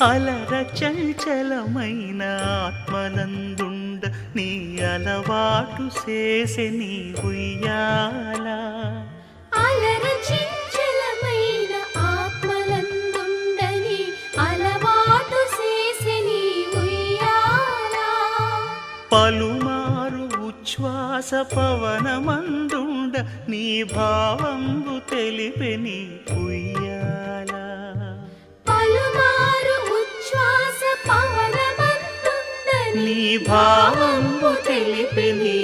అలర చంచలమైన ఆత్మనందుండ నీ అలవాటు చేసే నీ ఉయ్యాల. అలర చంచలమైన ఆత్మనందుండ నీ అలవాటు చేసే నీ ఉయ్యాల. పలుమారు ఉచ్ఛ్వాస పవనమందుండ నీ భావంబు తెలిపే నీ ఉయ్యాల. పలుమారు ఉచ్ఛ్వాస పవనమందుండ నీ భావంబు తెలిపే నీ